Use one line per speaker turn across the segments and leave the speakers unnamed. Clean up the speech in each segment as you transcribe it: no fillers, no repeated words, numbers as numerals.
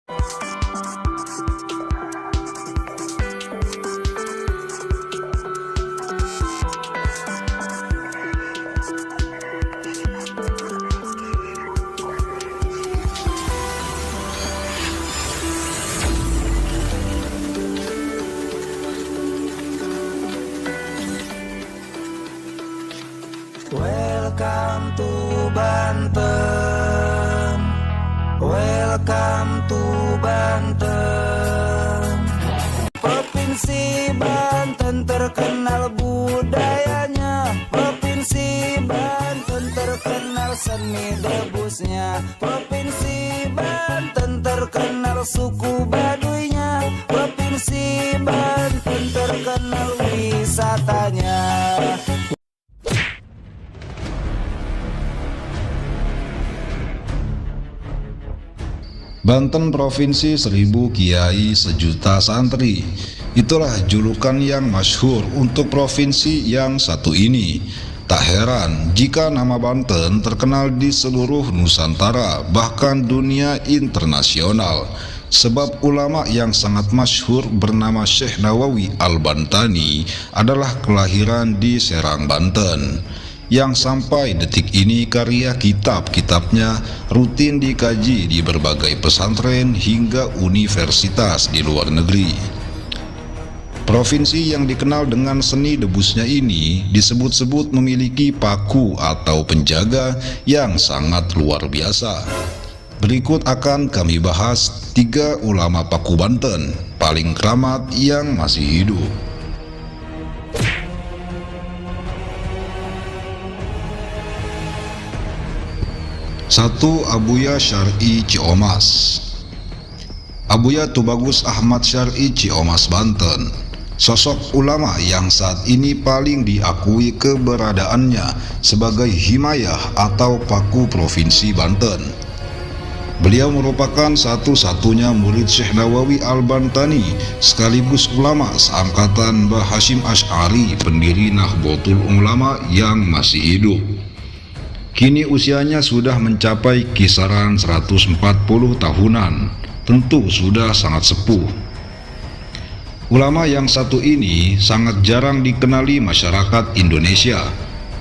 Welcome to Banten. Welcome to Banten. Provinsi Banten terkenal budayanya. Provinsi Banten terkenal seni debusnya. Provinsi Banten terkenal suku Baduynya. Provinsi Banten terkenal wisatanya.
Banten Provinsi 1000 Kiai Sejuta Santri. Itulah julukan yang masyhur untuk provinsi yang satu ini. Tak heran jika nama Banten terkenal di seluruh Nusantara, bahkan dunia internasional. Sebab ulama yang sangat masyhur bernama Syekh Nawawi Al-Bantani adalah kelahiran di Serang, Banten, yang sampai detik ini karya kitab-kitabnya rutin dikaji di berbagai pesantren hingga universitas di luar negeri. Provinsi yang dikenal dengan seni debusnya ini disebut-sebut memiliki paku atau penjaga yang sangat luar biasa. Berikut akan kami bahas 3 ulama paku Banten paling keramat yang masih hidup. 1. Abuya Syar'i Ciomas. Abuya Tubagus Ahmad Syar'i Ciomas, Banten, sosok ulama yang saat ini paling diakui keberadaannya sebagai himayah atau paku Provinsi Banten. Beliau merupakan satu-satunya murid Syekh Nawawi Al-Bantani sekaligus ulama seangkatan Mbah Hashim Asy'ari, pendiri Nahdlatul Ulama yang masih hidup. Kini usianya sudah mencapai kisaran 140 tahunan, tentu sudah sangat sepuh. Ulama yang satu ini sangat jarang dikenali masyarakat Indonesia,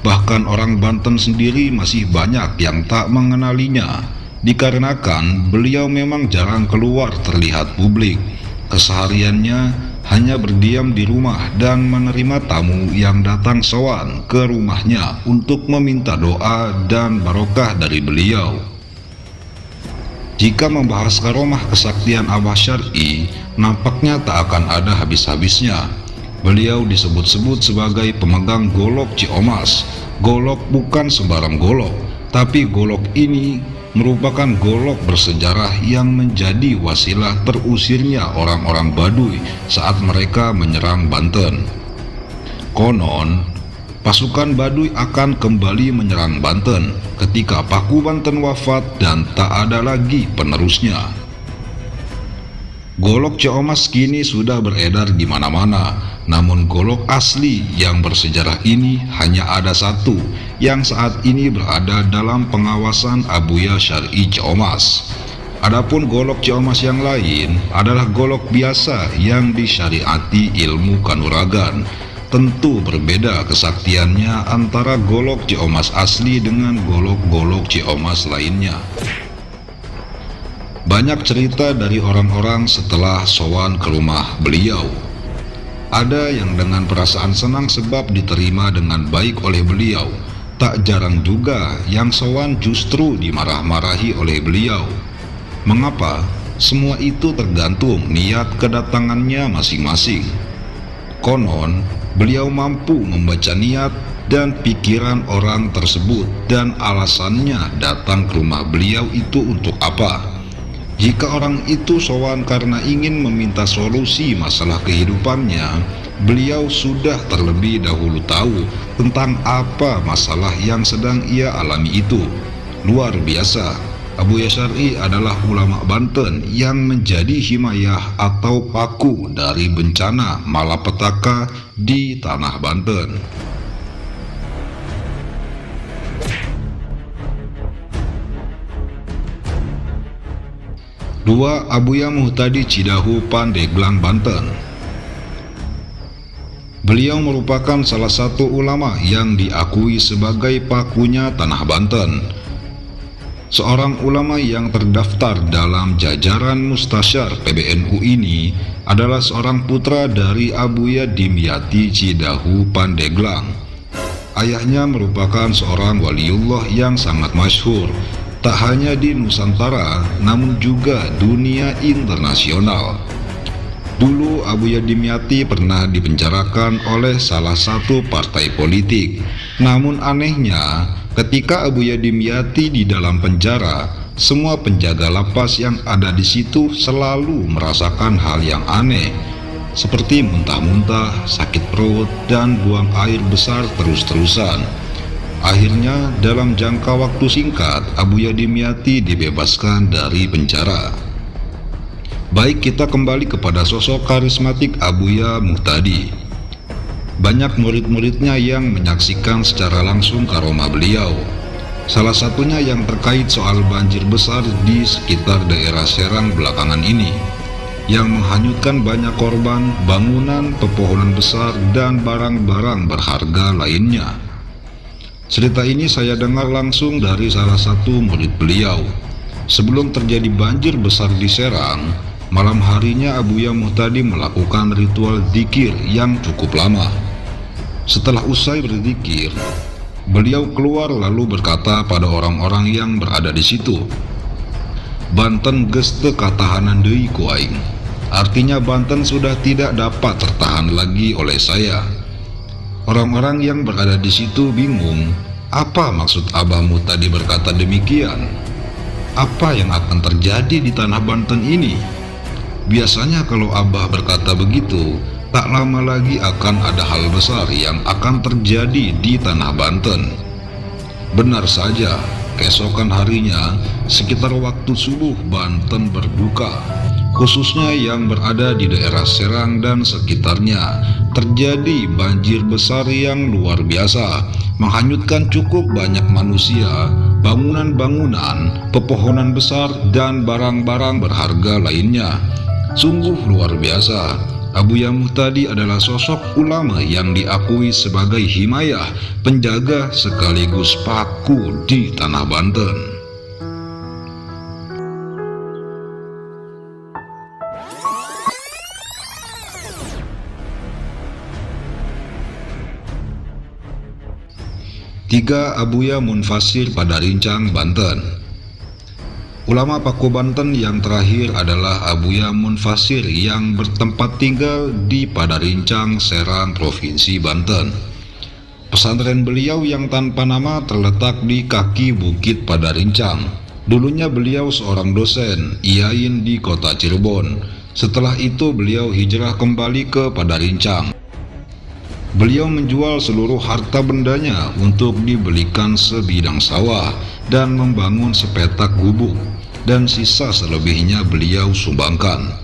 bahkan orang Banten sendiri masih banyak yang tak mengenalinya, dikarenakan beliau memang jarang keluar terlihat publik. Kesehariannya hanya berdiam di rumah dan menerima tamu yang datang sowan ke rumahnya untuk meminta doa dan barokah dari beliau. Jika membahas karomah kesaktian Abah Syar'i, nampaknya tak akan ada habis-habisnya. Beliau disebut-sebut sebagai pemegang golok Ciomas. Golok bukan sembarang golok, tapi golok ini merupakan golok bersejarah yang menjadi wasilah terusirnya orang-orang Baduy saat mereka menyerang Banten. Konon, pasukan Baduy akan kembali menyerang Banten ketika Paku Banten wafat dan tak ada lagi penerusnya. Golok Ciomas kini sudah beredar di mana-mana, namun golok asli yang bersejarah ini hanya ada satu yang saat ini berada dalam pengawasan Abuya Syar'i Ciomas. Adapun golok Ciomas yang lain adalah golok biasa yang disyariati ilmu kanuragan. Tentu berbeda kesaktiannya antara golok Ciomas asli dengan golok-golok Ciomas lainnya. Banyak cerita dari orang-orang setelah sowan ke rumah beliau. Ada yang dengan perasaan senang sebab diterima dengan baik oleh beliau. Tak jarang juga yang sowan justru dimarah-marahi oleh beliau. Mengapa? Semua itu tergantung niat kedatangannya masing-masing. Konon, beliau mampu membaca niat dan pikiran orang tersebut dan alasannya datang ke rumah beliau itu untuk apa. Jika orang itu sowan karena ingin meminta solusi masalah kehidupannya, beliau sudah terlebih dahulu tahu tentang apa masalah yang sedang ia alami itu. Luar biasa, Abuya Syar'i adalah ulama Banten yang menjadi himayah atau paku dari bencana malapetaka di tanah Banten. 2. 2. Abuya Muhtadi Cidahu, Pandeglang, Banten. Beliau merupakan salah satu ulama yang diakui sebagai pakunya tanah Banten. Seorang ulama yang terdaftar dalam jajaran Mustasyar PBNU ini adalah seorang putra dari Abuya Dimyati Cidahu, Pandeglang. Ayahnya merupakan seorang waliullah yang sangat masyhur, tak hanya di Nusantara, namun juga dunia internasional. Dulu Abuya Dimyati pernah dipenjarakan oleh salah satu partai politik. Namun anehnya, ketika Abuya Dimyati di dalam penjara, semua penjaga lapas yang ada di situ selalu merasakan hal yang aneh, seperti muntah-muntah, sakit perut, dan buang air besar terus-terusan. Akhirnya dalam jangka waktu singkat, Abuya Dimyati dibebaskan dari penjara. Baik, kita kembali kepada sosok karismatik Abuya Muhtadi. Banyak murid-muridnya yang menyaksikan secara langsung karomah beliau. Salah satunya yang terkait soal banjir besar di sekitar daerah Serang belakangan ini, yang menghanyutkan banyak korban, bangunan, pepohonan besar, dan barang-barang berharga lainnya. Cerita ini saya dengar langsung dari salah satu murid beliau. Sebelum terjadi banjir besar di Serang, malam harinya Abuya Muhtadi melakukan ritual zikir yang cukup lama. Setelah usai berzikir, beliau keluar lalu berkata pada orang-orang yang berada di situ, "Banten geus teu katahanan deui ku aing." Artinya Banten sudah tidak dapat tertahan lagi oleh saya. Orang-orang yang berada di situ bingung, apa maksud Abah Muhtadi berkata demikian? Apa yang akan terjadi di tanah Banten ini? Biasanya kalau Abah berkata begitu, tak lama lagi akan ada hal besar yang akan terjadi di tanah Banten. Benar saja, keesokan harinya, sekitar waktu subuh Banten berduka. Khususnya yang berada di daerah Serang dan sekitarnya, terjadi banjir besar yang luar biasa, menghanyutkan cukup banyak manusia, bangunan-bangunan, pepohonan besar, dan barang-barang berharga lainnya. Sungguh luar biasa. Abuya Muhtadi adalah sosok ulama yang diakui sebagai himayah, penjaga sekaligus paku di tanah Banten. Tiga, Abuya Munfasir Padarincang, Banten. Ulama paku Banten yang terakhir adalah Abuya Munfasir yang bertempat tinggal di Padarincang, Serang, Provinsi Banten. Pesantren beliau yang tanpa nama terletak di kaki Bukit Padarincang. Dulunya beliau seorang dosen, IAIN di kota Cirebon. Setelah itu beliau hijrah kembali ke Padarincang. Beliau menjual seluruh harta bendanya untuk dibelikan sebidang sawah dan membangun sepetak gubuk, dan sisa selebihnya beliau sumbangkan.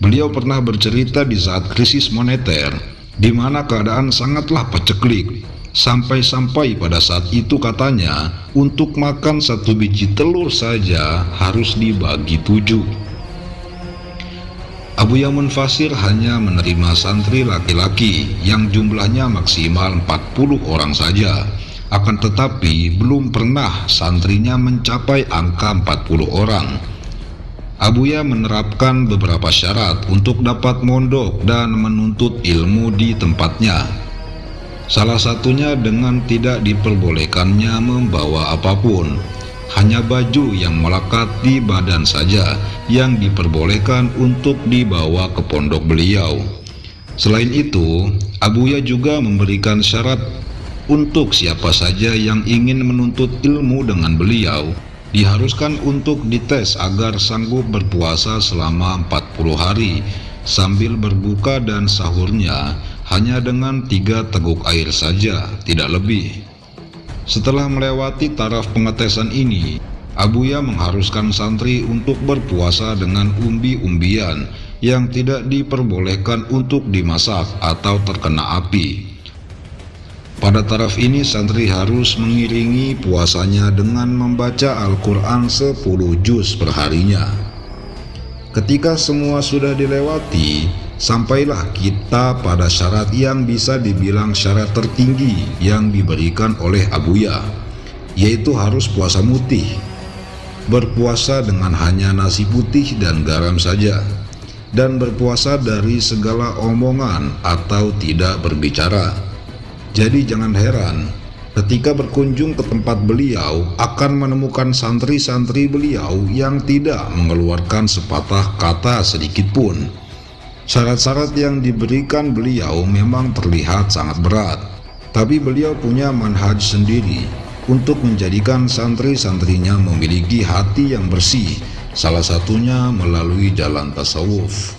Beliau pernah bercerita di saat krisis moneter, di mana keadaan sangatlah paceklik, sampai-sampai pada saat itu katanya, untuk makan satu biji telur saja harus dibagi 7. Abuya Munfasir hanya menerima santri laki-laki yang jumlahnya maksimal 40 orang saja. Akan tetapi belum pernah santrinya mencapai angka 40 orang. Abuya menerapkan beberapa syarat untuk dapat mondok dan menuntut ilmu di tempatnya. Salah satunya dengan tidak diperbolehkannya membawa apapun, hanya baju yang melekat di badan saja yang diperbolehkan untuk dibawa ke pondok beliau. Selain itu, Abuya juga memberikan syarat untuk siapa saja yang ingin menuntut ilmu dengan beliau, diharuskan untuk dites agar sanggup berpuasa selama 40 hari, sambil berbuka dan sahurnya hanya dengan 3 teguk air saja, tidak lebih. Setelah melewati taraf pengetesan ini, Abuya mengharuskan santri untuk berpuasa dengan umbi-umbian yang tidak diperbolehkan untuk dimasak atau terkena api. Pada taraf ini santri harus mengiringi puasanya dengan membaca Al-Quran 10 juz perharinya. Ketika semua sudah dilewati, sampailah kita pada syarat yang bisa dibilang syarat tertinggi yang diberikan oleh Abuya, yaitu harus puasa mutih. Berpuasa dengan hanya nasi putih dan garam saja, dan berpuasa dari segala omongan atau tidak berbicara. Jadi jangan heran ketika berkunjung ke tempat beliau akan menemukan santri-santri beliau yang tidak mengeluarkan sepatah kata sedikit pun. Syarat-syarat yang diberikan beliau memang terlihat sangat berat, tapi beliau punya manhaj sendiri untuk menjadikan santri-santrinya memiliki hati yang bersih, salah satunya melalui jalan tasawuf.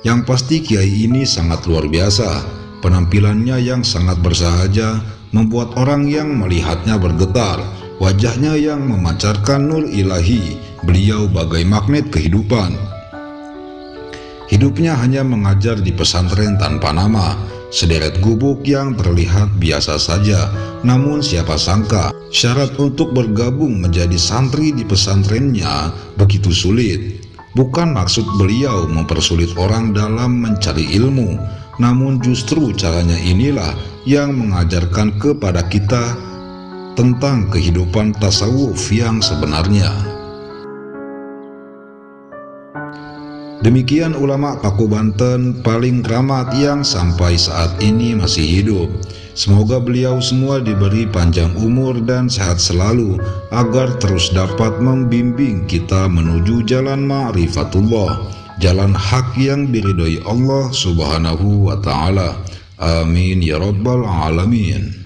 Yang pasti kiai ini sangat luar biasa. Penampilannya yang sangat bersahaja membuat orang yang melihatnya bergetar. Wajahnya yang memancarkan nur ilahi. Beliau bagai magnet kehidupan. Hidupnya hanya mengajar di pesantren tanpa nama, sederet gubuk yang terlihat biasa saja. Namun siapa sangka syarat untuk bergabung menjadi santri di pesantrennya begitu sulit. Bukan maksud beliau mempersulit orang dalam mencari ilmu, namun justru caranya inilah yang mengajarkan kepada kita tentang kehidupan tasawuf yang sebenarnya. Demikian ulama Paku Banten paling keramat yang sampai saat ini masih hidup. Semoga beliau semua diberi panjang umur dan sehat selalu agar terus dapat membimbing kita menuju jalan ma'rifatullah, jalan hak yang diridhoi Allah Subhanahu wa ta'ala. Amin ya rabbal alamin.